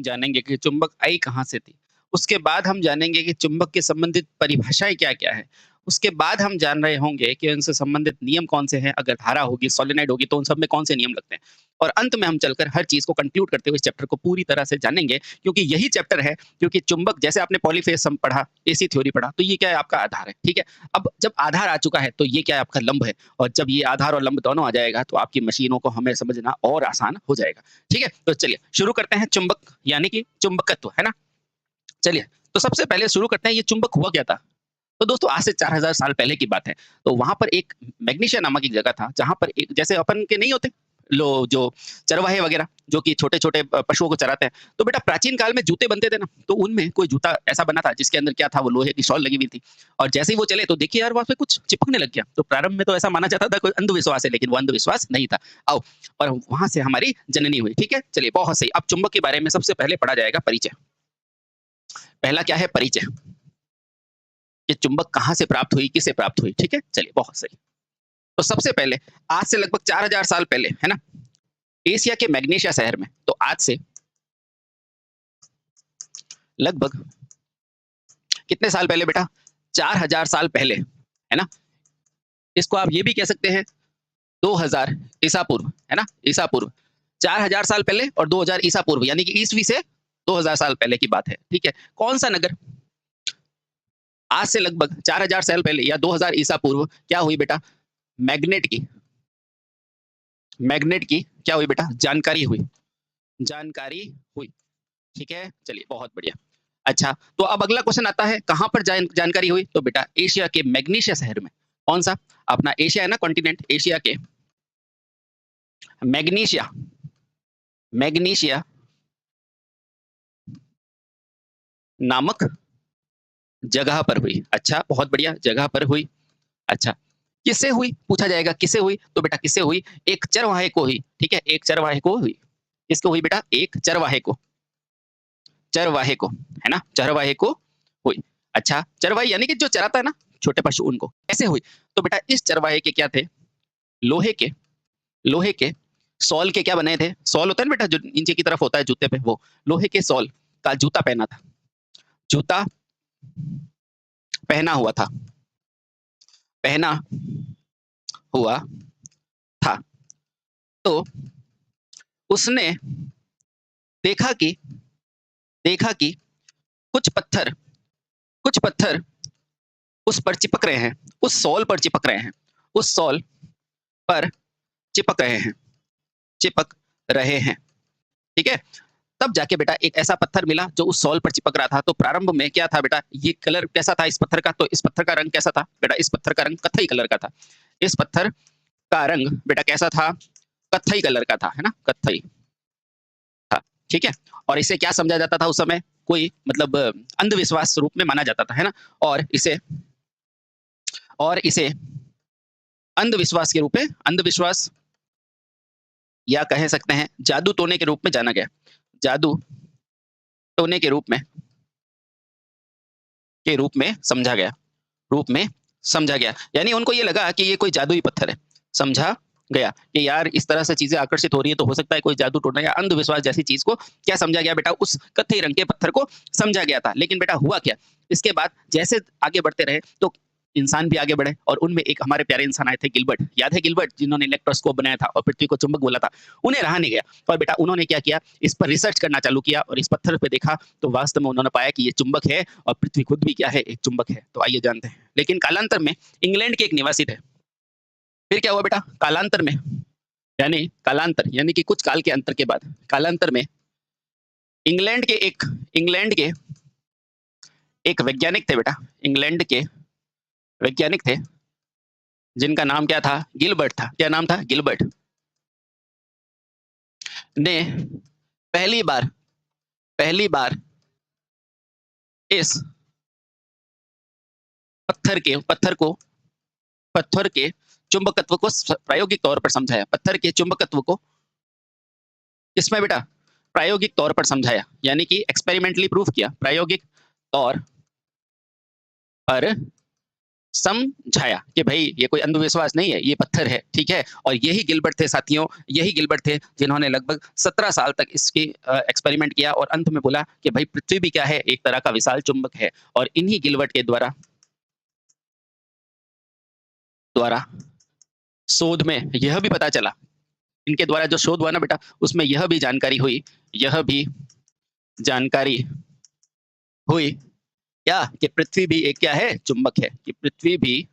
जानेंगे कि चुंबक आई कहाँ से थी। उसके बाद हम जानेंगे कि चुंबक के संबंधित परिभाषाएँ क्या-क्या हैं। उसके बाद हम जान रहे होंगे कि उनसे संबंधित नियम कौन से हैं, अगर धारा होगी, सॉलिनॉइड होगी तो उन सब में कौन से नियम लगते हैं। और अंत में हम चलकर हर चीज़ को कंक्लूड करते हुए इस चैप्टर को पूरी तरह से जानेंगे, क्योंकि यही चैप्टर है, क्योंकि चुंबक जैसे आपने पॉलीफ़ेज़ सम पढ़ा, एसी थ्योरी पढ़ा, तो ये क्या है आपका आधार है, ठीक है? अब जब आधार आ चुका है तो ये क्या है आपका लंब है, और जब ये आधार और लंब दोनों आ जाएगा तो आपकी मशीनों को हमें समझना और आसान हो जाएगा। ठीक है? तो चलिए शुरू करते हैं चुंबक यानी कि चुंबकत्व, है ना? चलिए, तो सबसे पहले शुरू करते हैं ये चुंबक हुआ क्या था? तो दोस्तों आज से 4000 साल पहले की बात है। तो वहाँ पर एक मैग्नीशिया नामक एक जगह था, जहाँ पर एक जैसे अपन के नहीं होते लो जो चरवाहे वगैरह जो कि छोटे-छोटे पशुओं को चराते हैं। तो बेटा प्राचीन काल में जूते बनते थे ना, तो उनमें कोई जूता ऐसा बना था जिसके अंदर क्या था वो लोहे की सॉल लगी हुई थी। और जैसे ही वो चले तो देखिए यार वहाँ पे कुछ चिपकने लग गया। तो प्रारंभ में तो ऐसा माना जाता था कोई अंधविश्वास है, लेकिन वो अंधविश्वास नहीं था। आओ और वहाँ से हमारी जननी हुई, ठीक है? चलिए बहुत सही। अब चुंबक के बारे में सबसे पहले पढ़ा जाएगा परिचय। पहला क्या है परिचय। ये चुंबक कहाँ से प्राप्त हुई, किससे प्राप्त हुई, ठीक है? चलिए बहुत सही। तो सबसे पहले आज से लगभग 4000 साल पहले, है ना? एशिया के मैग्नेशिया शहर में, तो आज से लगभग कितने साल पहले बेटा? 4000 साल पहले, है ना? इसको आप ये भी कह सकते हैं 2000 ईसा पूर्व, है ना? ईसा पूर्व। 4000 साल पहले और 2000 ईसा पूर्व यानी कि ईसवी से 2000 साल पहले की बात है, ठीक है? कौन-सा नगर आज से लगभग 4000 साल पहले या 2000 ईसा पूर्व क्या हुई बेटा? मैग्नेट की मैग्नेट की क्या हुई बेटा? जानकारी हुई। जानकारी हुई, ठीक है? चलिए बहुत बढ़िया। अच्छा, तो अब अगला क्वेश्चन आता है कहाँ पर जानकारी हुई? तो बेटा एशिया के मैग्नीशिया शहर में। कौन-सा? अपना एशिया है ना कॉन्टिनेंट, एशिया के मैग्नीशिया मैग्नीशिया नामक जगह पर हुई। अच्छा, बहुत बढ़िया जगह पर हुई। अच्छा, किससे हुई? पूछा जाएगा किससे हुई? तो बेटा किससे हुई? एक चरवाहे को हुई, ठीक है? एक चरवाहे को हुई। किसको हुई बेटा? एक चरवाहे को। चरवाहे को, है ना? चरवाहे को हुई। अच्छा, चरवाहे यानी कि जो चराता है ना छोटे पशु उनको। कैसे हुई? तो बेटा इस चरवाहे के क्या थे? लोहे के लोहे के सॉल के क्या बने थे? सॉल होता है ना बेटा जो नीचे की तरफ होता है जूते पे वो। लोहे के सॉल का जूता पहना था। जूता पहना हुआ था। पहना हुआ था। तो उसने देखा कि देखा कि कुछ पत्थर कुछ पत्थर उस पर चिपक रहे हैं, उस सॉल पर चिपक रहे हैं, उस सॉल पर चिपक रहे हैं, चिपक रहे हैं, ठीक है? तब जाके बेटा एक ऐसा पत्थर मिला जो उस सॉल पर चिपक रहा था। तो प्रारंभ में क्या था बेटा? ये कलर कैसा था इस पत्थर का? तो इस पत्थर का रंग कैसा था? बेटा इस पत्थर का रंग कत्थई कलर का था। इस पत्थर का रंग बेटा कैसा था? कत्थई कलर का था, है ना? कत्थई था, ठीक है? और इसे क्या समझा जाता था उस समय? कोई मतलब अंधविश्वास रूप में माना जाता था, है ना? और इसे अंधविश्वास के रूप में अंधविश्वास या कह सकते हैं जादू टोने के रूप में जाना गया। जादू टोने के रूप में समझा गया। रूप में समझा गया। यानी उनको ये लगा कि ये कोई जादुई पत्थर है। समझा गया कि यार इस तरह से चीज़ें आकर्षित हो रही है तो हो सकता है कोई जादू टोना या अंधविश्वास जैसी चीज़ को क्या समझा गया बेटा? उस कत्थई रंग के पत्थर को समझा गया था। लेकिन बेटा हुआ क्या? इसके बाद जैसे आगे बढ़ते रहे तो इंसान भी आगे बढ़े और उनमें एक हमारे प्यारे इंसान आए थे गिलबर्ट। याद है गिलबर्ट जिन्होंने इलेक्ट्रोस्कोप बनाया था और पृथ्वी को चुंबक बोला था। उन्हें रहा नहीं गया और बेटा उन्होंने क्या किया? इस पर रिसर्च करना चालू किया और इस पत्थर पे देखा तो वास्तव में उन्होंने पाया कि ये चुंबक है और पृथ्वी खुद भी क्या है? एक चुंबक है। तो आइए जानते हैं। लेकिन कालांतर में इंग्लैंड के एक निवासी थे। फिर क्या हुआ बेटा? कालांतर यानी कि कुछ काल के अंतर के बाद कालांतर में इंग्लैंड के एक वैज्ञानिक थे बेटा। इंग्लैंड के वैज्ञानिक थे जिनका नाम क्या था? गिलबर्ट था। क्या नाम था? गिलबर्ट ने पहली बार पहली बार इस पत्थर के चुंबकत्व को प्रायोगिक तौर पर समझाया। पत्थर के चुंबकत्व को किसमें बेटा? प्रायोगिक तौर पर समझाया यानी कि एक्सपेरिमेंटली प्रूफ किया। प्रायोगिक तौर पर समझाया कि भाई ये कोई अंधविश्वास नहीं है, ये पत्थर है, ठीक है? और यही गिलबर्ट थे साथियों, यही गिलबर्ट थे जिन्होंने लगभग 17 साल तक इसकी एक्सपेरिमेंट किया और अंत में बोला कि भाई पृथ्वी भी क्या है, एक तरह का विशाल चुंबक है। और इन्हीं गिलबर्ट के द्वारा द्वारा शोध में यह भी पता चला, इनके द्वारा जो शोध हुआ ना बेटा, उसमें यह भी जानकारी हुई, यह भी जानकारी हुई क्या कि पृथ्वी भी एक क्या है, चुंबक है, कि पृथ्वी भी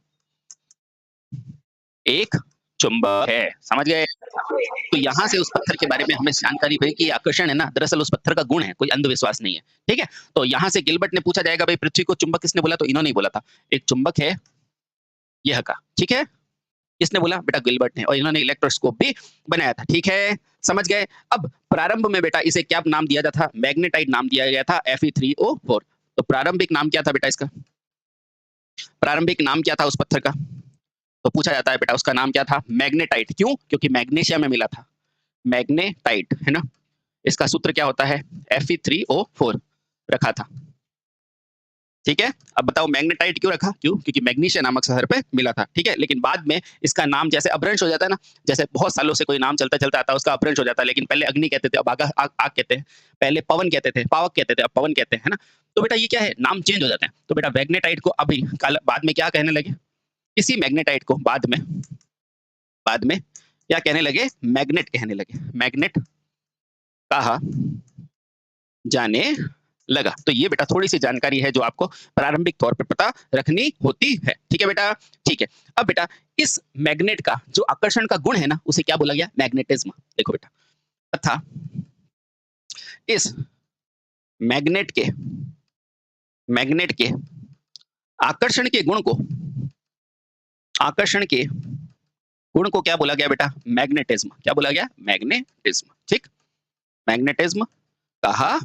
एक चुंबक है। समझ गए? तो यहाँ से उस पत्थर के बारे में हमें जानकारी हुई कि आकर्षण है ना, दरअसल उस पत्थर का गुण है, कोई अंधविश्वास नहीं है। ठीक है? तो यहाँ से गिलबर्ट ने पूछा जाएगा भाई पृथ्वी को चुंबक किसने बोला? तो इन्होंने ही बोला था। एक चुंबक है यह का, ठीक है? किसने बोला? बेटा गिलबर्ट ने, और इन्होंने इलेक्ट्रोस्कोप भी बनाया था। ठीक है? समझ गए? अब प्रारंभ में बेटा इसे क्या नाम दिया जाता था? मैग्नेटाइट नाम दिया गया था, Fe3O4। तो प्रारंभिक नाम क्या था बेटा इसका? प्रारंभिक नाम क्या था उस पत्थर का? तो पूछा जाता है बेटा उसका नाम क्या था? मैग्नेटाइट। क्यों? क्योंकि मैग्नीशियम में मिला था। मैग्नेटाइट, है ना? इसका सूत्र क्या होता है? Fe3O4 रखा था। ठीक है? अब बताओ मैग्नेटाइट क्यों रखा? क्यों? क्योंकि मैग्नीशियम नामक शहर पे मिला था। ठीक है? लेकिन बाद में इसका नाम जैसे अपभ्रंश हो जाता है ना, जैसे बहुत सालों से कोई नाम चलता-चलता आता है, उसका अपभ्रंश हो जाता है। लेकिन पहले अग्नि कहते थे, अब आग कहते हैं। पहले पवन कहते थे, पावक कहते थे, अब पवन कहते हैं, है ना? तो बेटा ये क्या है? नाम चेंज हो जाते हैं। तो बेटा मैग्नेटाइट को अभी बाद में क्या कहने लगे? इसी मैग्नेटाइट को बाद में क्या कहने लगे? मैग्नेट कहने लगे। मैग्नेट कहा जाने लगा। तो ये बेटा थोड़ी सी जानकारी है जो आपको प्रारंभिक तौर पे पता रखनी होती है। ठीक है बेटा? ठीक है। अब बेटा इस मैग्नेट का जो आकर्षण का गुण है ना, उसे क्या बोला गया? मैग्नेटिज्म। देखो बेटा, तथा इस मैग्नेट के आकर्षण के गुण को क्या बोला गया बेटा? मैग्नेटिज्म। क्या बोला गया? मैग्नेटिज्म। ठीक? मैग्नेटिज्म कहा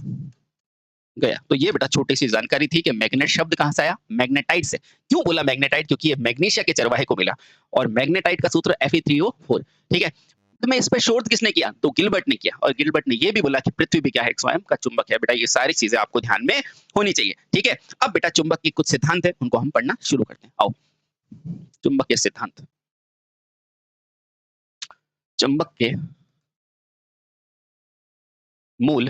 गया। तो ये बेटा छोटी सी जानकारी थी कि मैग्नेट शब्द कहां से आया? मैग्नेटाइट से। क्यों बोला मैग्नेटाइट? क्योंकि ये मैग्नीशिया के चरवाहे को मिला और मैग्नेटाइट का सूत्र Fe3O4। ठीक है? तो मैं इस पे शोध किसने किया? तो गिलबर्ट ने किया, और गिलबर्ट ने ये भी बोला कि पृथ्वी भी क्या है? एक स्वयं का चुंबक है। बेटा ये सारी चीजें आपको ध्यान में होनी चाहिए। ठीक है? अब बेटा चुंबक के कुछ सिद्धांत है, उनको हम पढ़ना शुरू करते हैं। आओ, चुंबक के सिद्धांत। चुंबक के मूल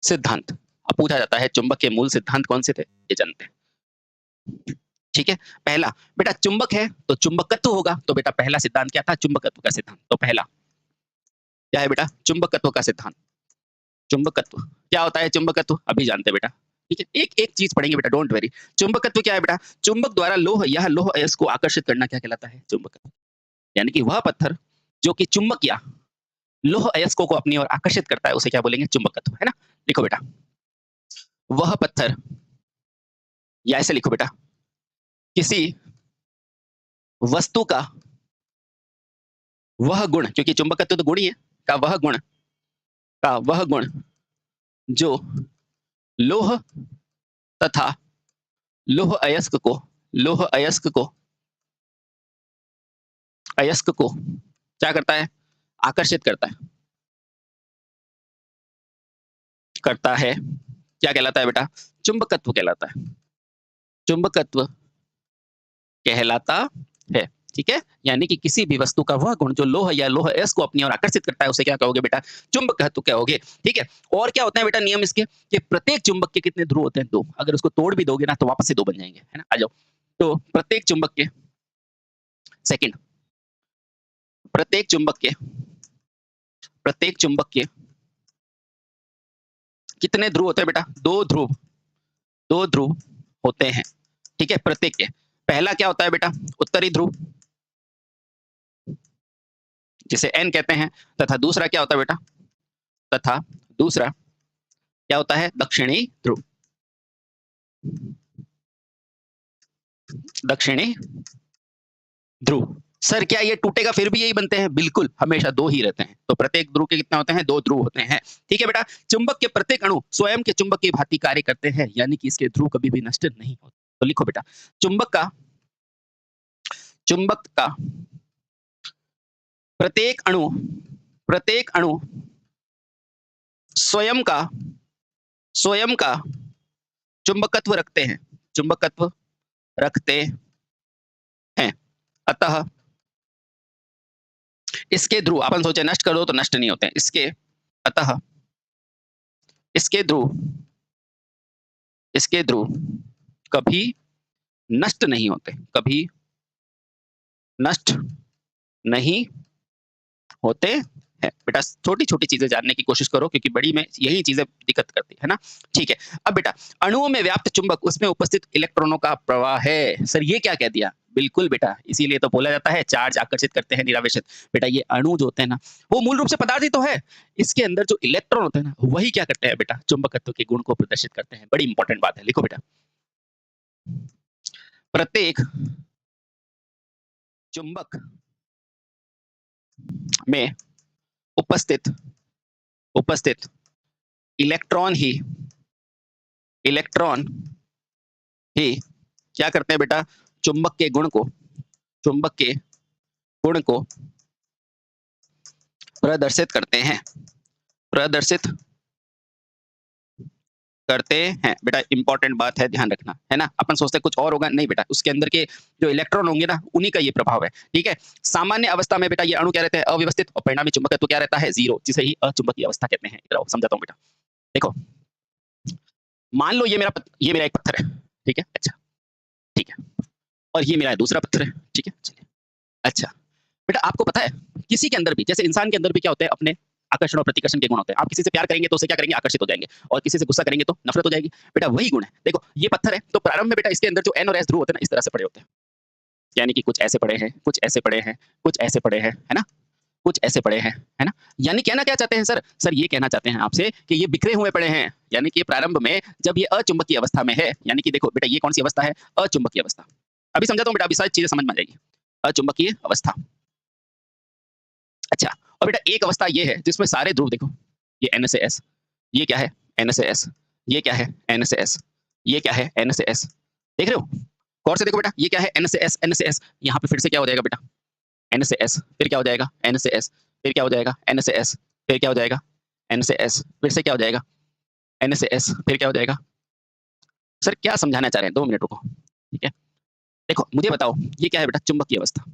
सिद्धांत। अब पूछा जाता है चुंबक के मूल सिद्धांत कौन से थे? ये जानते हैं। ठीक है? पहला, बेटा चुंबक है तो चुंबकत्व होगा। तो बेटा पहला सिद्धांत क्या था? चुंबकत्व का सिद्धांत। तो पहला क्या है बेटा? चुंबकत्व का सिद्धांत। चुंबकत्व क्या होता है? चुंबकत्व अभी जानते हैं बेटा। ठीक है? एक एक चीज पढ़ेंगे बेटा, डोंट वरी। चुंबकत्व क्या है बेटा? चुंबक द्वारा लोह या लोह अयस्क को आकर्षित करना क्या कहलाता है? चुंबकत्व। यानी कि वह पत्थर जो कि चुंबक या लोह अयस्कों को अपनी ओर आकर्षित करता है, उसे क्या बोलेंगे? चुंबकत्व। है ना? लिखो बेटा, वह पत्थर, या ऐसे लिखो बेटा, किसी वस्तु का वह गुण, क्योंकि चुंबकत्व तो गुण ही है, का वह गुण जो लोह तथा लोह अयस्क को क्या करता है? आकर्षित करता है। क्या कहलाता है बेटा? चुंबकत्व कहलाता है। चुंबकत्व कहलाता है। ठीक है? यानी कि किसी भी वस्तु का वह गुण जो लोह या लोह अयस्क को अपनी ओर आकर्षित करता है, उसे क्या कहोगे बेटा? चुंबकत्व कहोगे। ठीक है? और क्या होता है बेटा नियम इसके? कि प्रत्येक चुंबक के कितने ध्रुव होते हैं? 2। अगर उसको तोड़ भी दोगे ना तो वापस से 2 बन जाएंगे। है ना? आ जाओ। तो सेकंड प्रत्येक चुंबक के कितने ध्रुव होते हैं बेटा? 2 ध्रुव होते हैं। ठीक है? प्रत्येक के। पहला क्या होता है बेटा? उत्तरी ध्रुव, जिसे N कहते हैं, तथा दूसरा क्या होता है बेटा? दक्षिणी ध्रुव। दक्षिणी ध्रुव। सर क्या ये टूटेगा फिर भी यही बनते हैं? बिल्कुल, हमेशा 2 ही रहते हैं। तो प्रत्येक ध्रुव के कितने होते हैं? 2 ध्रुव होते हैं। ठीक है बेटा? चुंबक के प्रत्येक अणु स्वयं के चुंबक की भांति कार्य करते हैं, यानी कि इसके ध्रुव कभी भी नष्ट नहीं होते। तो लिखो बेटा, चुंबक का प्रत्येक अणु स्वयं का चुंबकत्व रखते हैं। अतः इसके ध्रुव, अपन सोचे नष्ट कर दो तो नष्ट नहीं होते, अतः इसके ध्रुव कभी नष्ट नहीं होते, कभी नष्ट नहीं होते हैं। बेटा छोटी-छोटी चीज़ें जानने की कोशिश करो, क्योंकि बड़ी में यही चीज़ें दिक्कत करती है ना? ठीक है। अब बेटा अणुओं में व्याप्त चुंबक, उसमें उपस्थित इलेक्ट्रॉनों का प्रवाह है। सर ये क्या कह दिया? बिल्कुल बेटा, इसीलिए तो बोला जाता है चार्ज आकर्षित करते हैं निरावेशित। बेटा ये अणु जो होते हैं ना, वो मूल रूप से पदार्थ ही तो है। इसके अंदर जो इलेक्ट्रॉन होते हैं ना, वही क्या करते हैं बेटा? चुंबकत्व के गुण को प्रदर्शित करते हैं। बड़ी इंपॉर्टेंट बात है, लिखो बेटा। प्रत्येक चुंबक में उपस्थित इलेक्ट्रॉन ही क्या करते हैं बेटा? चुंबक के गुण को प्रदर्शित करते हैं, बेटा इंपॉर्टेंट बात है, ध्यान रखना है ना। अपन सोचते हैं कुछ और होगा, नहीं बेटा, उसके अंदर के जो इलेक्ट्रॉन होंगे ना, उन्हीं का ये प्रभाव है। ठीक है। सामान्य अवस्था में बेटा ये अणु क्या रहते हैं? अव्यवस्थित, और परिणामी चुंबकत्व क्या रहता है? 0, जिसे ही अचुंबकीय अवस्था कहते हैं। इधर आओ, समझाता हूं बेटा। देखो, मान लो ये मेरा एक पत्थर है, ठीक है। अच्छा, ठीक है। और ये मेरा दूसरा पत्थर है, ठीक है। चलिए, अच्छा बेटा, आपको पता है किसी के अंदर भी, जैसे इंसान के अंदर भी क्या होते हैं? अपने आकर्षण और प्रतिकर्षण के गुण होते हैं। आप किसी से प्यार करेंगे तो उसे क्या करेंगे? आकर्षित हो जाएंगे, और किसी से गुस्सा करेंगे तो नफरत हो जाएगी। बेटा वही गुण है। देखो ये पत्थर है, तो प्रारंभ में बेटा इसके अंदर जो एन और एस ध्रुव होते हैं ना, इस तरह से पड़े होते हैं। यानी कि कुछ ऐसे पड़े हैं, कुछ ऐसे पड़े हैं, कुछ ऐसे पड़े हैं, है ना? कुछ ऐसे पड़े हैं, है ना? यानी कहना क्या चाहते हैं सर? सर ये कहना चाहते हैं आपसे कि ये बिखरे हुए पड़े हैं। यानी कि प्रारंभ में जब ये अचुंबकीय अवस्था में है, यानी कि देखो बेटा ये कौन सी अवस्था है? अचुंबकीय अवस्था। अभी समझाता हूँ बेटा, अभी सारी चीजें समझ में आ जाएगी। अचुंबकीय अवस्था। अच्छा, और बेटा एक अवस्था ये है जिसमें सारे ध्रुव देखो, ये N से S, ये क्या है? N से S, ये क्या है? N से S, ये क्या है? N से S। देख रहे हो? गौर से देखो बेटा, ये क्या है? N से S, N से S। यहाँ पे फिर से क्या हो जाएगा बेटा? N से S, फिर क्या हो जाएगा? N से S, फिर क्या हो जाएगा? N से S, फिर क्या हो जाएगा? N से S, फिर से क्या हो जाएगा? N से S, फिर क्या हो जाएगा? सर क्या समझाना चाह रहे हैं? 2 मिनट रुको, ठीक है? देखो मुझे बताओ, ये क्या है बेटा? चुंबकीय अवस्था।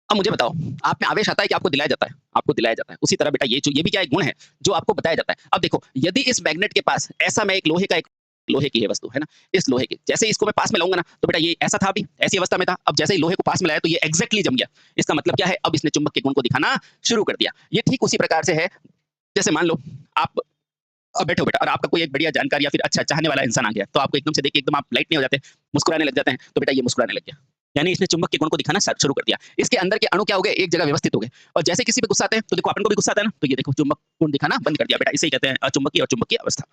अब मुझे बताओ, आप में आवेश आता है कि आपको दिलाया जाता है? आपको दिलाया जाता है। उसी तरह बेटा ये भी क्या एक गुण है जो आपको बताया जाता है। अब देखो, यदि इस मैग्नेट के पास ऐसा, मैं एक लोहे की है वस्तु, है ना? इस लोहे की जैसे इसको मैं पास में लाऊंगा ना, तो बेटा ये ऐसा था, अभी ऐसी अवस्था में था। अब जैसे ही लोहे को पास में लाया तो ये एग्जैक्टली जम गया। इसका मतलब क्या है? अब इसने चुंबक के गुण को दिखाना शुरू कर दिया। ये ठीक उसी प्रकार से है, जैसे मान लो आप बैठे हो बेटा, और आपका कोई एक बढ़िया जानकार या फिर अच्छा चाहने वाला इंसान आ गया, तो आपको एकदम से देख के एकदम आप लाइट नहीं हो जाते, मुस्कुराने लग जाते हैं। तो बेटा ये मुस्कुराने लग गया, यानी इसने चुंबक के गुण को दिखाना शुरू कर दिया। इसके अंदर के अणु क्या हो गए? एक जगह व्यवस्थित हो गए, और जैसे किसी पे गुस्सा आते हैं तो देखो अपन को भी गुस्सा आता है ना, तो ये देखो चुंबक गुण दिखाना बंद कर दिया। बेटा इसे ही कहते हैं अचुंबकीय और चुंबकीय अवस्था।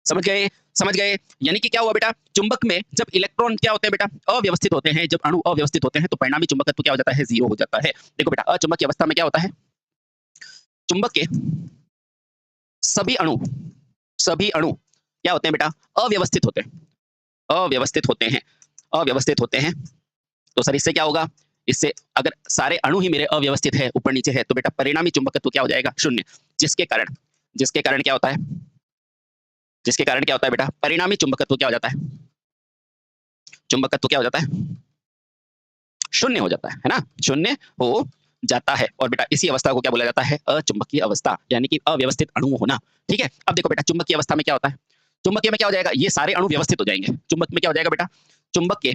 समझ गए? समझ गए? यानी कि क्या हुआ बेटा? चुंबक में जब इलेक्ट्रॉन क्या होते हैं बेटा? अव्यवस्थित होते हैं। जब अणु अव्यवस्थित होते हैं तो परिणामी चुंबकत्व क्या हो जाता है? 0 हो जाता है। देखो बेटा, अचुंबकीय अवस्था में क्या होता है? चुंबक के सभी अणु क्या होते हैं बेटा? अव्यवस्थित होते हैं। अव्यवस्थित होते हैं, अव्यवस्थित होते हैं। तो सर इससे क्या होगा? इससे अगर सारे अणु ही मेरे अव्यवस्थित है, ऊपर नीचे है, तो बेटा परिणामी चुंबकत्व क्या हो जाएगा? 0। जिसके कारण क्या होता है? जिसके कारण क्या होता है बेटा? परिणामी चुंबकत्व क्या हो जाता है? चुंबकत्व क्या हो जाता है? 0 हो जाता है ना? 0 हो जाता है। और बेटा इसी अवस्था को क्या बोला जाता है? अचुंबकीय अवस्था, यानी कि अव्यवस्थित अणु होना। ठीक है? अब देखो बेटा, चुंबकीय अवस्था में क्या होता है? चुंबकीय में क्या हो जाएगा? ये सारे अणु व्यवस्थित हो जाएंगे। चुंबक में क्या हो जाएगा बेटा? चुंबक के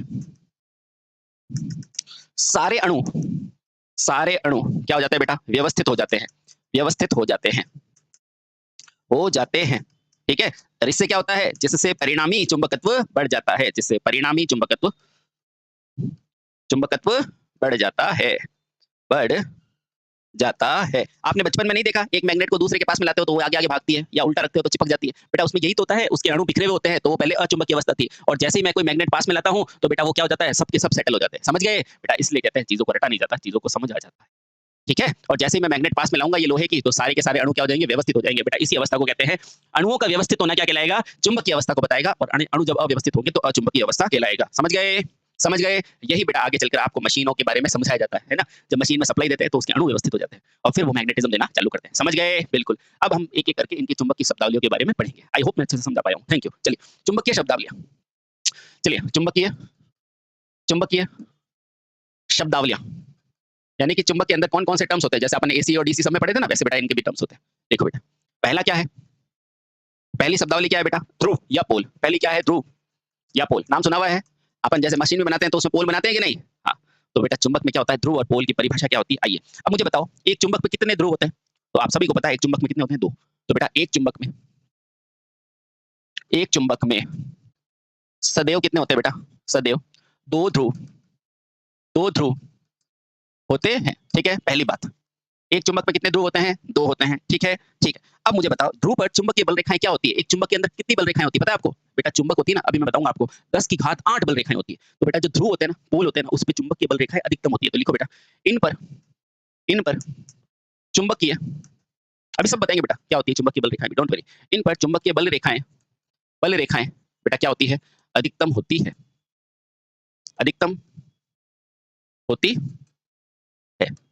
सारे अणु क्या हो जाते हैं बेटा? व्यवस्थित हो जाते हैं। व्यवस्थित हो जाते हैं, हो जाते हैं। ठीक है? और इससे क्या होता है? जिससे परिणामी चुंबकत्व बढ़ जाता है, जिससे परिणामी चुंबकत्व बढ़ जाता है, बढ़ जाता है। आपने बचपन में नहीं देखा, एक मैग्नेट को दूसरे के पास में लाते हो तो वो आगे आगे भागती है, या उल्टा रखते हो तो चिपक जाती है। बेटा उसमें यही तो होता है, उसके अणु बिखरे हुए होते हैं, तो वो पहले अचुंबकीय अवस्था थी, और जैसे ही मैं कोई मैग्नेट पास में लाता हूँ तो बेटा वो क्या हो जाता है? सब के सब सेटल हो जाते हैं। समझ गए बेटा? इसलिए कहते हैं चीजों को रटा नहीं जाता, चीजों को समझ आ जाता है। ठीक है? और जैसे ही मैं मैग्नेट पास में लाऊंगा ये लोहे की, तो सारे के सारे अणु क्या हो जाएंगे? व्यवस्थित हो जाएंगे। बेटा इसी अवस्था को कहते हैं, अणुओं का व्यवस्थित होना क्या कहलाएगा? चुंबकीय अवस्था को बताएगा, और अणु जब अव्यवस्थित होंगे तो अचुंबकीय अवस्था कहलाएगा। समझ गए? समझ गए? यही बेटा आगे चलकर आपको मशीनों के बारे में समझाया जाता है ना? जब मशीन में सप्लाई देते हैं तो उसके अणु व्यवस्थित हो जाते हैं, और फिर वो मैग्नेटिज्म देना चालू करते हैं। समझ गए? बिल्कुल। अब हम एक एक करके इनकी चुंबक की शब्दावलियों के बारे में पढ़ेंगे। आई होप मैं अच्छे से समझा पाया हूँ। Thank you. चलिए, चुंबकीय शब्दावलियां। चलिए, चुंबकीय चुंबकीय शब्दावलियाँ, यानी कि चुंबक के अंदर कौन-कौन से टर्म्स होते हैं? जैसे आपने एसी और डीसी सब में पढ़े थे ना, वैसे बेटा इनके भी टर्म्स होते हैं। देखो बेटा, पहला क्या है? पहली शब्दावली क्या है बेटा? ध्रुव या पोल। पहली क्या है? ध्रुव या पोल। नाम सुना हुआ है? अपन जैसे मशीन में बनाते हैं तो उसमें पोल बनाते हैं कि नहीं? हाँ, तो बेटा चुंबक में क्या होता है? ध्रुव और पोल की परिभाषा क्या होती है? आइए, अब मुझे बताओ, एक चुंबक में कितने ध्रुव होते हैं? तो आप सभी को पता है एक चुंबक में कितने होते हैं? 2। तो बेटा एक चुंबक में सदैव कितने होते हैं बेटा? सदैव 2 ध्रुव 2 ध्रुव होते हैं, ठीक है? पहली बात। एक चुंबक में कितने ध्रुव होते हैं? 2 होते हैं, ठीक है? ठीक है। अब मुझे बताओ, ध्रुव पर चुंबकीय बल रेखाएँ क्या होती है? एक चुंबक के अंदर कितनी बल रेखाएँ होती है, पता है आपको? बेटा चुंबक होती है ना, अभी मैं बताऊँगा आपको, 10 की घात 8 बल रेखाएँ होती है। तो बेटा जो ध्रुव होते हैं ना, पोल होते हैं ना, उसपे चुंबकीय बल रेखाएँ अधिकतम होती है। तो लिखो बेटा, इन पर चुंबकीय, अभी सब बताएँगे बेटा, क्या होती है चुंबकीय बल रेखाएँ भी, डोंट वरी। इन पर चुंबकीय बल रेखाएँ बेटा क्या होती है? अधिकतम होती है। अधिकतम होती है।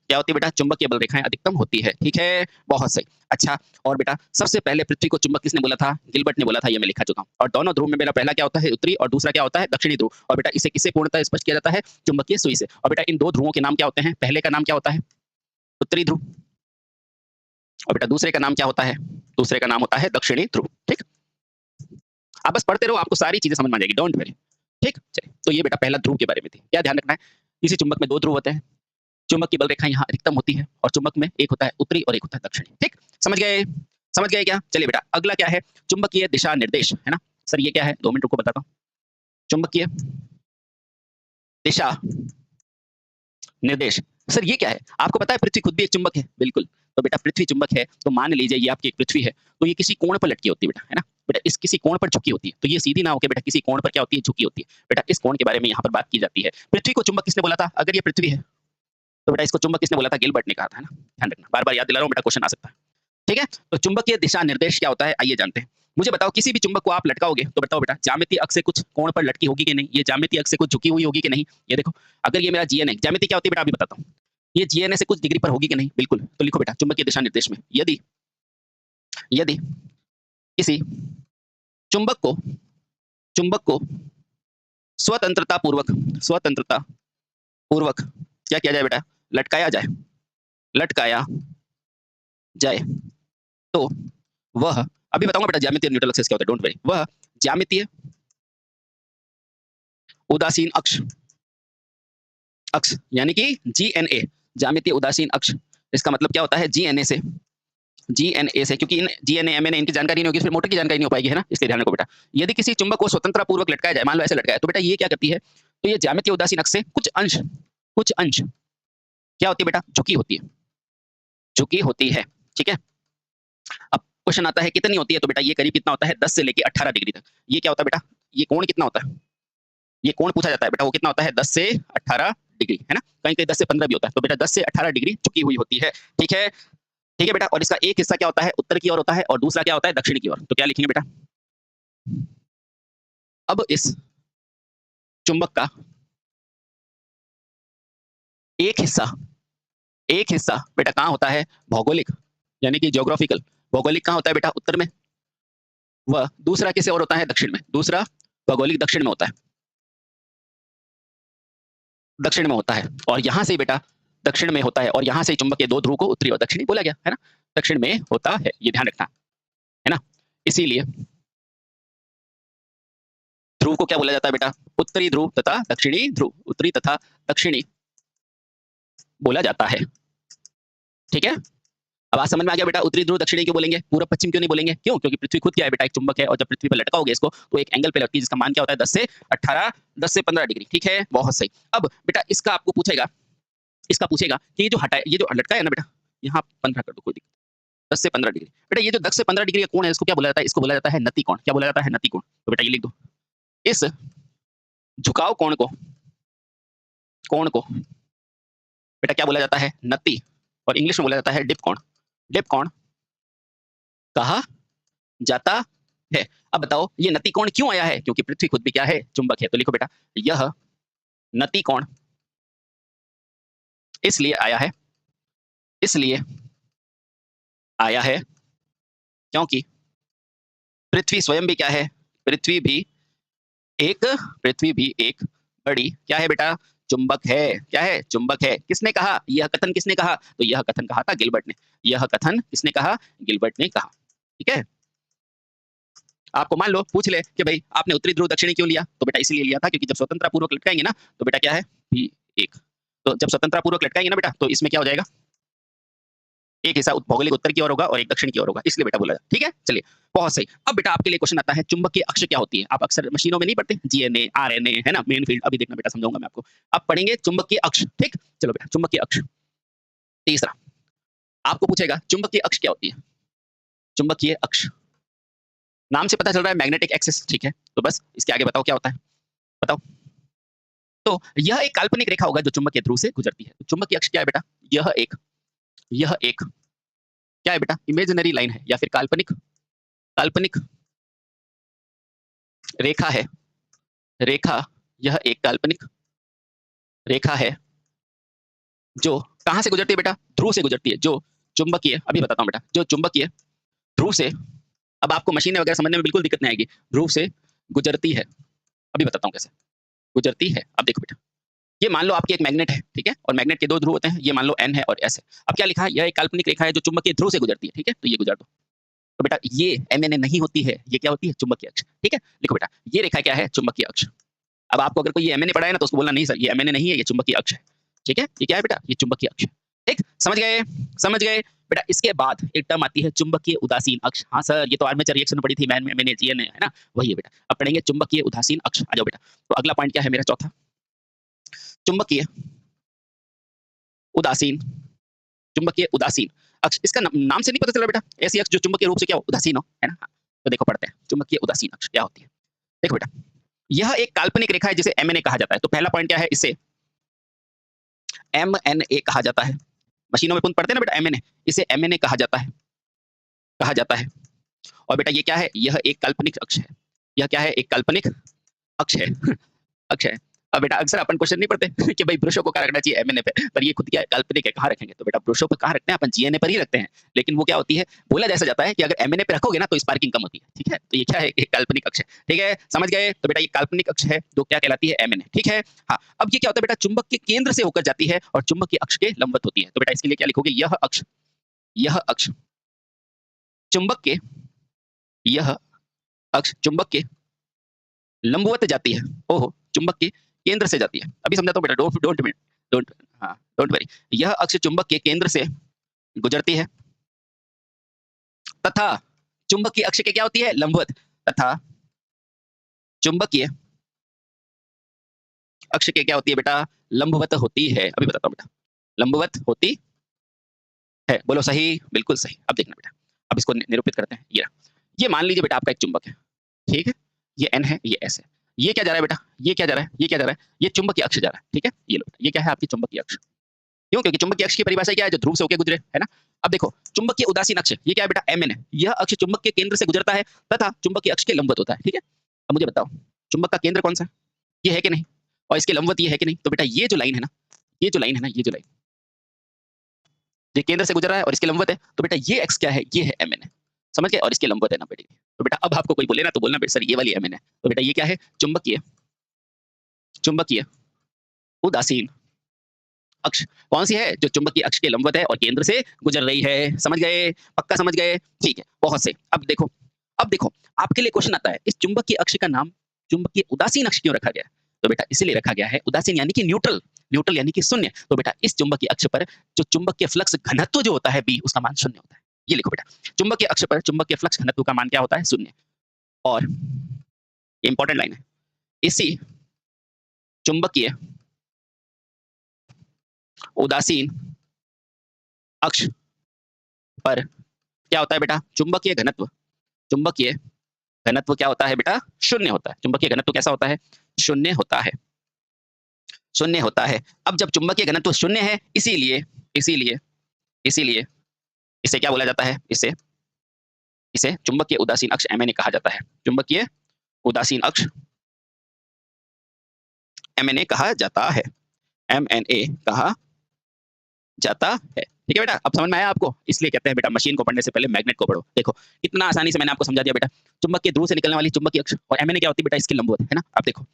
क्या होती है बेटा? चुंबकीय बल रेखाएँ अधिकतम होती है, ठीक है? बहुत सही। अच्छा, और बेटा सबसे पहले पृथ्वी को चुंबक किसने बोला था? गिलबर्ट ने बोला था, ये मैं लिखा चुका हूँ। और दोनों ध्रुव में मेरा पहला क्या होता है? उत्तरी, और दूसरा क्या होता है? दक्षिणी ध्रुव। और बेटा इसे किससे पूर्णतः स्पष्ट किया जाता है? चुंबकीय सुई से। और बेटा इन 2 ध्रुवों के नाम क्या होते हैं? पहले का नाम क्या होता है? उत्तरी ध्रुव। और बेटा दूसरे का नाम क्या होता है? दूसरे का नाम होता है दक्षिणी ध्रुव, ठीक? आप बस पढ़ते रहो, आपको सारी चीज़ें समझ में आ जाएगी, डोंट वरी, ठीक? चलिए, तो ये बेटा पहला ध्रुव के बारे में थी। क्या ध्यान रखना है? किसी चुंबक में 2 ध्रुव होते हैं। चुंबक की बल रेखा यहाँ अधिकतम होती है, और चुंबक में एक होता है उत्तरी और एक होता है दक्षिणी, ठीक? समझ गए? समझ गए क्या? चलिए बेटा, अगला क्या है? चुंबकीय दिशा निर्देश, है ना? सर ये क्या है? 2 मिनट रुको, बताता हूँ। चुंबकीय दिशा निर्देश, सर ये क्या है? आपको पता है पृथ्वी खुद भी एक चुंबक है? बिल्कुल। तो बेटा पृथ्वी चुंबक है, तो मान लीजिए ये आपकी एक पृथ्वी है, तो ये किसी कोण पर लटकी होती है बेटा, है ना? बेटा इस किसी कोण पर झुकी होती है, तो ये सीधी ना होके बेटा किसी कोण पर क्या होती है? झुकी होती है। बेटा इस कोण के बारे में यहाँ पर बात की जाती है। पृथ्वी को चुंबक किसने बोला था? अगर ये पृथ्वी है, तो बेटा इसको चुंबक किसने बोला था? गिलबर्ट ने कहा था, है ना? ध्यान रखना, बार-बार याद दिला रहा हूँ बेटा, क्वेश्चन आ सकता है। ठीक है? तो चुंबकीय दिशा निर्देश क्या होता है? आइए जानते हैं। मुझे बताओ, किसी भी चुंबक को आप लटकाओगे, तो बताओ बेटा ज्यामितीय अक्ष से कुछ कोण पर लटकी होगी कि नहीं? ये ज्यामितीय अक्ष से कुछ झुकी हुई होगी कि नहीं? ये देखो, अगर ये मेरा जीएन है, ज्यामिति क्या होती है बेटा अभी बताता हूँ। ये जीएनए से कुछ डिग्री पर होगी कि नहीं? बिल्कुल। तो लिखो बेटा चुंबकीय दिशा निर्देश में, यदि यदि किसी चुंबक को चुंबक को स्वतंत्रता पूर्वक क्या किया जाए बेटा? लटकाया जाए, लटकाया जाए, तो वह, अभी बताऊंगा बेटा ज्यामितीय न्यूट्रल एक्सिस क्या होता है, डोंट वरी। वह ज्यामितीय उदासीन अक्ष अक्ष यानी कि जीएनए, ज्यामितीय उदासीन अक्ष, इसका मतलब क्या होता है? जीएनए से, क्योंकि इन जीएनए एमएनए इनकी जानकारी नहीं होगी, फिर मोटर की जानकारी नहीं हो पाएगी, है ना? इसलिए ध्यान रखो बेटा। यदि किसी चुंबक को स्वतंत्रता पूर्वक लटकाया जाए, मान लो ऐसे लटकाया, तो बेटा ये क्या करती है? तो ये ज्यामितीय उदासीन अक्ष से कुछ अंश क्या होती है बेटा? झुकी होती है, ठीक है? अब क्वेश्चन आता है कितनी होती है? तो बेटा ये करीब कितना होता है? 10 से लेके 18 डिग्री तक। ये क्या होता है बेटा? ये कोण कितना होता है? ये कोण पूछा जाता है बेटा, वो कितना होता है? 10 से 18 डिग्री, है ना? कहीं-कहीं 10 से 15 भी होता है। तो बेटा 10 से 18 डिग्री झुकी हुई होती है, ठीक है? ठीक है बेटा, और इसका एक हिस्सा क्या होता है? उत्तर की ओर होता है, और दूसरा क्या होता है? दक्षिण की ओर। तो क्या लिखेंगे बेटा? अब इस चुंबक का एक हिस्सा एक हिस्सा बेटा कहाँ होता है? भौगोलिक, यानी कि ज्योग्राफिकल। भौगोलिक कहाँ होता है बेटा? उत्तर में। वह दूसरा किसे और होता है? दक्षिण में। दूसरा भौगोलिक दक्षिण में होता है, दक्षिण में होता है। और यहाँ से बेटा दक्षिण में होता है, और यहाँ से चुंबक के 2 ध्रुव को उत्तरी और दक्षिणी बोला गया, है ना? दक्षिण में होता है, ये ध्यान रखना, है ना? इसीलिए ध्रुव को क्या बोला जाता है बेटा? उत्तरी ध्रुव तथा दक्षिणी ध्रुव, उत्तरी तथा दक्षिणी बोला जाता है, ठीक है? अब आज समझ में आ गया बेटा, उत्तरी ध्रुव दक्षिणी क्यों बोलेंगे? पूर्व पश्चिम क्यों नहीं बोलेंगे? क्यों? क्योंकि पृथ्वी खुद क्या है बेटा? एक चुंबक है, और जब पृथ्वी पर लटकाओगे इसको, तो एक एंगल पे लटकी है, जिसका मान क्या होता है? 10 से 15 डिग्री, ठीक है? बहुत सही। अब बेटा इसका आपको पूछेगा, कि ये जो लटका है ना बेटा, यहाँ 15 कर दो, कोई दिक्कत, 10 से 15 डिग्री। बेटा ये जो 10 से 15 डिग्री का कोण है, इसको क्या बोला जाता है? इसको बोला जाता है नति कोण। क्या बोला जाता है? नति कोण। तो बेटा ये लिख दो। इस झुकाव कोण को बेटा क्या बोला जाता है? नति, और इंग्लिश में बोला जाता है डिप कोण। डिप कोण कहा जाता है। अब बताओ ये नति कोण क्यों आया है? क्योंकि पृथ्वी खुद भी क्या है? चुंबक है। तो लिखो बेटा, यह नति कोण इसलिए आया है, इसलिए आया है क्योंकि पृथ्वी स्वयं भी क्या है? पृथ्वी भी एक पृथ्वी भी एक बड़ी क्या है बेटा, चुंबक है। क्या है, चुंबक है। किसने कहा, यह कथन किसने कहा, तो यह कथन कहा था गिलबर्ट ने। यह कथन किसने कहा, गिलबर्ट ने कहा। ठीक है, आपको मान लो पूछ ले कि भाई आपने उत्तरी ध्रुव दक्षिणी क्यों लिया, तो बेटा इसलिए लिया था क्योंकि जब स्वतंत्रता पूर्वक लटकाएंगे ना, तो बेटा क्या है, भी एक, तो जब स्वतंत्रता पूर्वक लटकाएंगे ना बेटा, तो इसमें क्या हो जाएगा, एक हिस्सा भौगोलिक उत्तर की ओर होगा और एक दक्षिण की ओर होगा, इसलिए बेटा बोला जाए। ठीक है, चलिए बहुत सही। अब बेटा आपके लिए क्वेश्चन आता है, चुंबकीय अक्ष क्या होती है। आप अक्सर मशीनों में नहीं पढ़ते, जीएनए आरएनए है ना, मेन फील्ड, अभी देखना बेटा समझाऊंगा मैं आपको। अब पढ़ेंगे चुंबकीय अक्ष। ठीक, चलो बेटा चुंबकीय अक्ष। तीसरा आपको पूछेगा चुंबकीय अक्ष क्या होती है। चुंबकीय अक्ष नाम से पता चल रहा है मैग्नेटिक एक्सिस, ठीक है, तो बस इसके आगे बताओ क्या होता है, बताओ। तो यह एक काल्पनिक रेखा होगा जो चुंबकीय ध्रुव से गुजरती है। तो चुंबकीय अक्ष क्या है बेटा, यह एक क्या है बेटा, इमेजिनरी लाइन है या फिर काल्पनिक काल्पनिक रेखा है। रेखा, यह एक काल्पनिक रेखा है जो कहां से गुजरती है बेटा, ध्रुव से गुजरती है। जो चुंबकीय, अभी बताता हूं बेटा, जो चुंबकीय ध्रुव से, अब आपको मशीनें वगैरह समझने में बिल्कुल दिक्कत नहीं आएगी, ध्रुव से गुजरती है। अभी बताता हूं कैसे गुजरती है। अब देखो बेटा, ये मान लो आपकी एक मैग्नेट है, ठीक है, और मैग्नेट के दो ध्रुव होते हैं, ये मान लो एन है और एस है। अब क्या लिखा है, यह एक काल्पनिक रेखा है जो चुंबकीय ध्रुव से गुजरती है, ठीक है, तो ये गुजर दो। तो बेटा ये एमएनए नहीं होती है, ये क्या होती है, चुंबकीय अक्ष। ठीक है, लिखो बेटा ये रेखा क्या है, चुंबकीय अक्ष। अब आपको अगर कोई ये एमएनए पढ़ा है ना, तो उसको बोलना नहीं सर ये एमएनए नहीं है, ये चुंबकीय अक्ष है। ठीक है, ये क्या है बेटा, ये चुंबकीय अक्ष। ठीक, समझ गए, समझ गए बेटा। इसके बाद एक टर्म आती है चुंबकीय उदासीन अक्ष। हाँ सर, ये तो आर्मेचर रिएक्शन पढ़ी थी मैंने जीएनए, है ना, वही है बेटा। अब पढ़ेंगे चुंबकीय उदासीन अक्ष। आ जाओ बेटा, तो अगला पॉइंट क्या है मेरा, चौथा, चुंबकीय उदासीन, चुंबकीय उदासीन अक्ष। इसका नाम से नहीं पता चल रहा बेटा, ऐसी अक्ष जो चुंबकीय रूप से क्या हो, उदासीन हो, है ना। हाँ, तो देखो पढ़ते हैं चुंबकीय उदासीन अक्ष क्या होती है। देखो बेटा, यह एक काल्पनिक रेखा है जिसे एमएनए कहा जाता है। तो पहला पॉइंट क्या है, इसे एमएनए कहा जाता है। मशीनों में पढ़ते हैं ना बेटा एमएनए, इसे एमएनए कहा जाता है, कहा जाता है। और बेटा ये क्या है, यह एक काल्पनिक अक्ष है। यह क्या है, एक काल्पनिक अक्ष है। अक्ष है। अब बेटा अक्सर अपन क्वेश्चन नहीं पढ़ते कि भाई ब्रशों को कहाँ रखना चाहिए, एमएनए पे, पर ये खुद क्या है, काल्पनिक है, कहाँ रखेंगे, तो बेटा ब्रशों पे कहाँ रखते हैं, अपन जीएनए पर ही रखते हैं। लेकिन वो क्या होती है, बोला जैसा जाता है कि अगर एमएनए पे रखोगे ना तो स्पार्किंग कम होती है। ठीक है, तो ये क्या है, एक काल्पनिक अक्ष है। ठीक है, समझ गए, तो बेटा ये काल्पनिक अक्ष है जो क्या कहलाती है, एमएनए। ठीक है, हाँ। अब ये क्या होता है बेटा, चुंबक के केंद्र से होकर जाती है और चुंबक के अक्ष के लंबवत होती है। तो बेटा इसके लिए क्या लिखोगे, यह अक्ष चुंबक के, यह अक्ष चुंबक के लंबवत जाती है। ओहो, चुंबक के केंद्र से जाती है। अभी समझाता हूँ बेटा, डोंट डोंट डोंट हाँ डोंट वरी। यह अक्ष चुंबक के केंद्र से गुजरती है तथा चुंबकीय अक्ष के क्या होती है, लंबवत, तथा चुंबकीय अक्ष के क्या होती है बेटा, लंबवत होती है। अभी बताता हूँ बेटा, लंबवत होती है। बोलो सही, बिल्कुल सही। अब देखना बेटा, अब इसको निरूपित करते हैं। ये मान लीजिए बेटा आपका एक चुंबक है, ठीक है, ये एन है, ये एस है। ये क्या जा रहा है बेटा, ये क्या जा रहा है, ये क्या जा रहा है, ये चुंबकीय अक्ष जा रहा है। ठीक है, ये लो, ये क्या है आपकी चुंबकीय अक्ष। क्यों, क्योंकि चुंबकीय अक्ष की परिभाषा क्या है, जो ध्रुव से होकर गुजरे, है ना। अब देखो चुंबकीय उदासीन अक्ष, ये क्या है बेटा, एमएन है। यह अक्ष चुंबक के केंद्र से गुजरता है तथा चुंबकीय अक्ष के लंबवत होता है। ठीक है, अब मुझे बताओ चुंबक का केंद्र कौन सा है, ये है कि नहीं, और इसके लंबवत ये है कि नहीं। तो बेटा ये जो लाइन है ना, ये जो लाइन है ना, ये जो लाइन, ये केंद्र से गुजर रहा है और इसके लंबवत है, तो बेटा ये एक्स क्या है, ये है एमएन है। समझ गए, और इसके लंबवत है ना बेटे। तो बेटा अब आपको कोई बोले ना, तो बोलना बेटा सर ये वाली एमएन है। तो बेटा ये क्या है, चुंबकीय चुंबकीय उदासीन अक्ष। कौन सी है, जो चुंबकीय अक्ष के लंबवत है और केंद्र से गुजर रही है। समझ गए, पक्का समझ गए, ठीक है, बहुत से। अब देखो आपके लिए क्वेश्चन आता है, इस चुंबकीय अक्ष का नाम चुंबकीय उदासीन अक्ष क्यों रखा गया है। तो बेटा इसलिए रखा गया है, उदासीन यानी कि न्यूट्रल, न्यूट्रल यानी कि शून्य। तो बेटा इस चुंबकीय अक्ष पर जो चुंबकीय फ्लक्स घनत्व जो होता है बी, उसका मान शून्य होता है। ये लिखो बेटा, चुंबकीय अक्ष पर चुंबकीय फ्लक्स घनत्व का मान क्या होता है, शून्य। और इंपॉर्टेंट लाइन है, इसी चुंबकीय उदासीन अक्ष पर क्या होता है बेटा, चुंबकीय घनत्व, चुंबकीय घनत्व क्या होता है बेटा, शून्य होता है। चुंबकीय घनत्व कैसा होता है, शून्य होता है, शून्य होता है। अब जब चुंबकीय घनत्व शून्य है, इसीलिए इसीलिए इसीलिए इसे क्या बोला जाता है, इसे इसे चुंबकीय उदासीन अक्ष एमएनए कहा जाता है। चुंबकीय उदासीन अक्ष एमएनए कहा जाता है, एमएनए कहा जाता है। ठीक है बेटा, अब समझ में आया आपको? इसलिए कहते हैं बेटा मशीन को पढ़ने से पहले मैग्नेट को पढ़ो। देखो इतना आसानी से मैंने आपको समझा दिया बेटा। चुंबक के ध्रुव से निकलने वाली चुंबकीय अक्ष और एमएनए क्या होती है बेटा? इसकी लंबवत, है ना? अब देखो,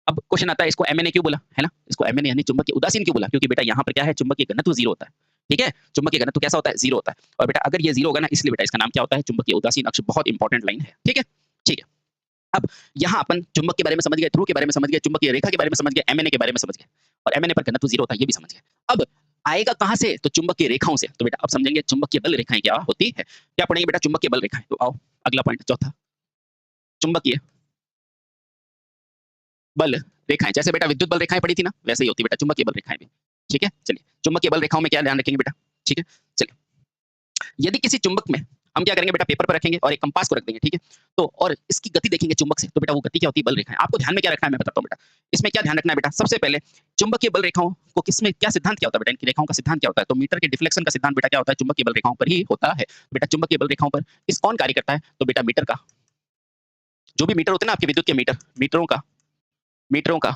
अब क्वेश्चन आता है इसको एमएनए क्यों बोला, है ना? इसको एमएनए यानी चुंबकीय उदासीन क्यों बोला? क्योंकि बेटा यहाँ पर क्या है, चुंबकीय घनत्व 0 होता है। ठीक है? चुंबकीय घनत्व कैसा होता है? 0 होता है। और बेटा अगर ये 0 होगा ना, इसलिए बेटा इसका नाम क्या होता है? चुंबकीय उदासीन अक्ष। बहुत इंपॉर्टेंट लाइन है। ठीक है? ठीक है। अब यहाँ अपन चुंबक के बारे में समझ गए, ध्रुव के बारे में समझ गए, चुंबकीय रेखा के बारे में समझ गए, एमएनए के बारे में समझ गए। और एमएनए पर घनत्व 0 होता है, ये भी समझ गए। अब आएगा कहाँ से? तो चुंबकीय रेखाओं से। तो बेटा अब समझेंगे चुंबकीय बल रेखाएं क्या होती है। क्या पढ़ेंगे बेटा? चुंबकीय बल रेखाएं। तो आओ अगला पॉइंट, चौथा, चुंबकीय बल रेखाएं। जैसे बेटा विद्युत बल रेखाएं पढ़ी थी ना, वैसे ही होती है बेटा चुंबकीय बल रेखाएं भी। ठीक है? चलिए, चुंबकीय बल रेखाओं में क्या ध्यान रखेंगे बेटा? ठीक है? चलिए, यदि किसी चुंबक में हम क्या करेंगे बेटा? पेपर पर रखेंगे और एक कंपास को रख देंगे। ठीक है? तो और इसकी गति देखेंगे चुंबक से, तो बेटा वो गति क्या होती है? बल रेखाएं। आपको ध्यान में क्या रखना है मैं बताता हूँ बेटा। इसमें क्या ध्यान रखना है बेटा? सबसे पहले चुंबकीय बल रेखाओं को किसमें क्या सिद्धांत क्या होता है बेटा? इनकी रेखाओं का सिद्धांत क्या होता है? तो मीटर के डिफ्लेक्शन का सिद्धांत बेटा क्या होता है? चुंबकीय बल रेखाओं पर ही होता है। बेटा चुंबकीय बल रेखाओं पर इस कौन कार्य करता है? तो बेटा मीटर का, जो भी मीटर होते हैं ना आपके विद्युत के मीटर, मीटरों का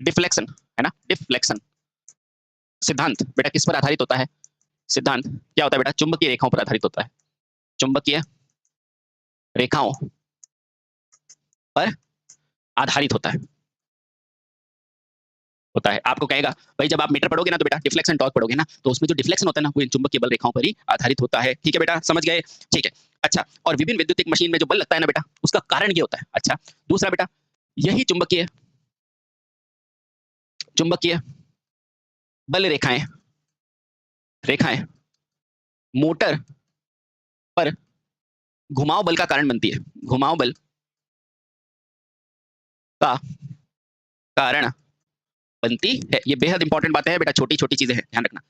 डिफ्लेक्शन, है ना? डिफ्लेक्शन सिद्धांत बेटा किस पर आधारित होता है? सिद्धांत क्या होता है बेटा? चुंबकीय रेखाओं पर आधारित होता है। चुंबकीय रेखाओं पर आधारित होता है। आपको कहेगा भाई जब आप मीटर पढ़ोगे ना तो बेटा डिफ्लेक्शन टॉर्क पढ़ोगे ना, तो उसमें जो डिफ्लेक्शन होता है ना वो इन चुंबकीय बल रेखाओं पर ही आधारित होता है। ठीक है बेटा, समझ गए? ठीक है। अच्छा, और विभिन्न विद्युतिक मशीन में जो बल लगता है ना बेटा, उसका कारण ये होता है। अच्छा, दूसरा बेटा, यही चुंबकीय बल रेखाएं मोटर पर घुमाव बल का कारण बनती है। घुमाव बल का कारण बनती है। ये बेहद इंपॉर्टेंट बातें हैं बेटा, छोटी छोटी चीजें हैं, ध्यान रखना।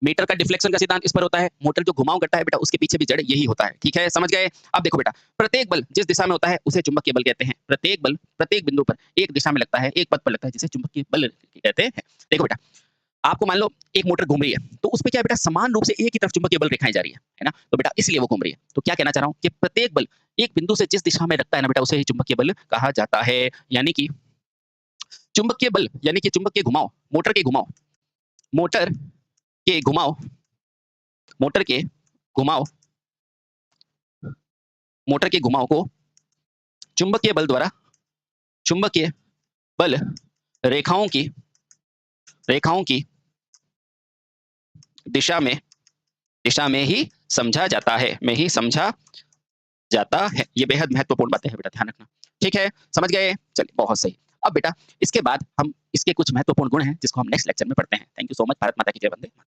मीटर का डिफ्लेक्शन का सिद्धांत इस पर होता है। मोटर जो घुमाव करता है बेटा, उसके पीछे भी जड़ यही होता है। ठीक है, समझ गए? अब देखो बेटा, प्रत्येक बल जिस दिशा में होता है उसे चुंबकीय बल कहते हैं। प्रत्येक बल प्रत्येक बिंदु पर एक दिशा में लगता है, एक पथ पर लगता है, जिसे चुंबकीय बल कहते हैं। देखो बेटा, आपको मान लो एक मोटर घूम रही है, तो उस पे क्या है बेटा? समान रूप से एक ही तरफ चुंबकीय बल रेखाएं जा रही है ना? तो बेटा इसलिए वो घूम रही है। तो क्या कहना चाह रहा हूँ कि प्रत्येक बल एक बिंदु से जिस दिशा में लगता है ना बेटा, उसे ही चुंबकीय बल कहा जाता है। यानी कि चुंबकीय बल यानी कि चुंबक के घुमाव, मोटर के घुमाव, मोटर के घुमाव, मोटर के घुमाव, मोटर के घुमाव को चुंबकीय बल द्वारा, चुंबकीय बल रेखाओं की दिशा में ही समझा जाता है, ये बेहद महत्वपूर्ण बातें हैं बेटा, ध्यान रखना। ठीक है, समझ गए? चलिए, बहुत सही। अब बेटा इसके बाद हम इसके कुछ महत्वपूर्ण गुण हैं जिसको हम नेक्स्ट लेक्चर में पढ़ते हैं। Thank you so much. Bharat माता की जय। वंदे मातरम।